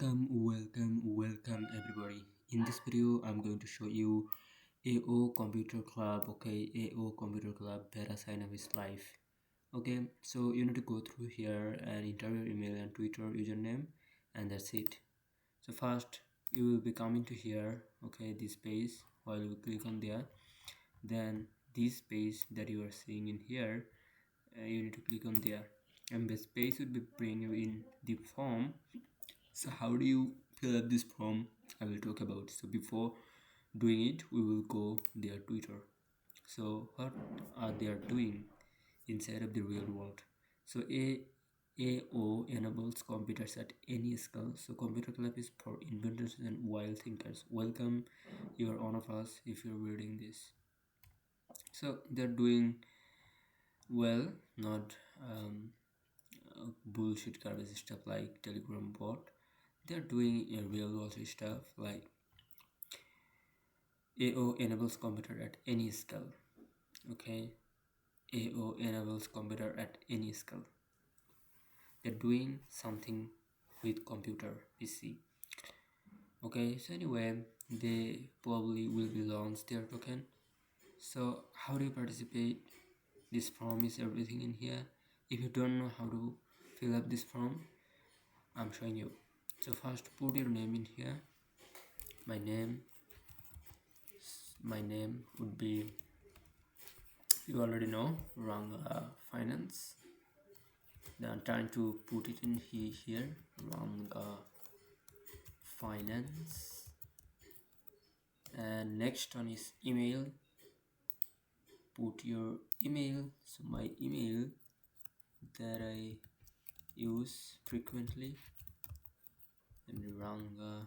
Welcome everybody. In this video, I'm going to show you AO Computer Club. Okay, AO Computer Club beta sign up is live. Okay, so you need to go through here and enter your email and Twitter username, and that's it. So first, you will be coming to here. Okay, this page. While you click on there, then this page that you are seeing in here, you need to click on there, and this page will be bring you in the form. So how do you fill up this form? I will talk about. So before doing it, we will go their Twitter. So what are they are doing inside of the real world? So AO enables computers at any scale. So computer club is for inventors and wild thinkers. Welcome, you are one of us if you're reading this. So they're doing well, not bullshit garbage stuff like Telegram bot. They're doing a real world stuff like AO enables computer at any scale. Okay, AO enables computer at any scale. They're doing something with computer PC. Okay, so anyway, they probably will be launch their token. So how do you participate? This form is everything in here. If you don't know how to fill up this form, I'm showing you. So first put your name in here. My name would be, you already know, Ranga Finance. Then I'm trying to put it in here, Ranga Finance. And next one is email. Put your email. So my email that I use frequently, and Ranga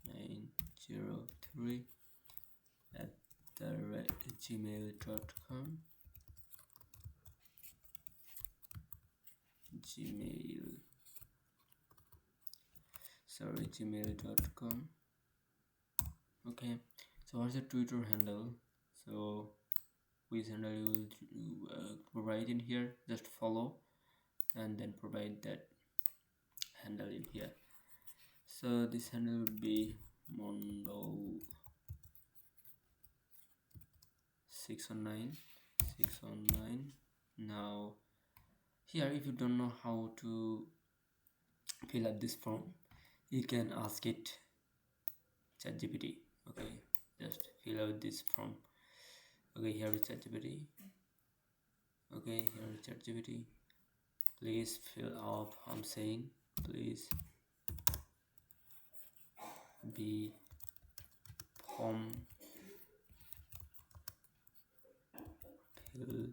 903 at gmail.com. gmail.com. Okay, so what's the Twitter handle? So which handle you will provide in here, just follow and then provide that handle in here. So this handle would be Mondo 619. Now here, if you don't know how to fill up this form, you can ask it ChatGPT. Okay, just fill out this form. Okay, here is ChatGPT. Okay, here is ChatGPT. Please fill up. I'm saying please be form filler.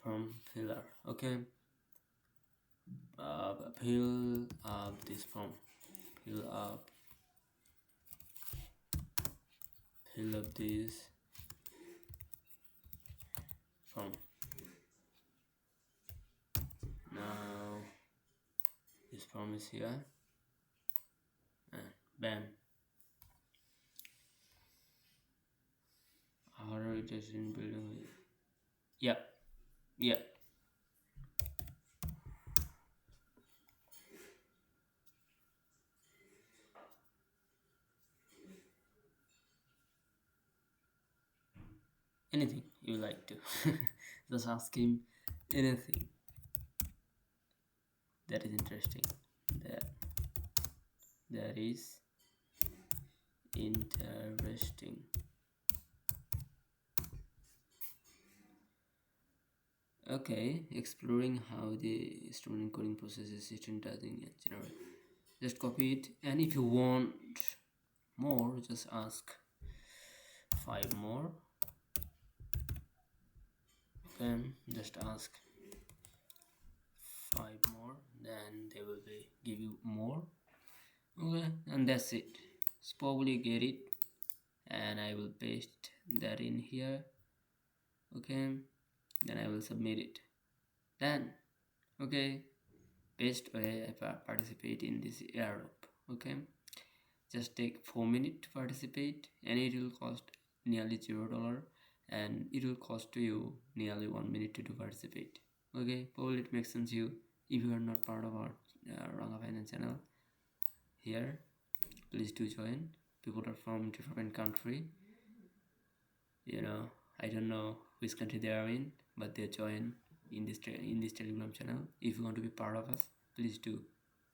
Form filler. Okay. Fill up this form. Fill up this form. Now this form is here, and bam. Horror it is in building. Yep. Anything you like to. Just ask him anything that is interesting. That is interesting. Okay, exploring how the student coding process is synthesizing in general. Just copy it, and if you want more, just ask 5 more. Okay, just ask 5 more, then they will give you more. Okay, and that's it. So probably get it, and I will paste that in here. Okay, then I will submit it. Then okay, best way I participate in this airdrop. Okay, just take 4 minutes to participate, and it will cost nearly $0, and it will cost you nearly 1 minute to participate. Okay, probably it makes sense you. If you are not part of our Ranga Finance channel here, please do join. People are from different country. I don't know which country they are in, but they join in this telegram channel. If you want to be part of us, please do.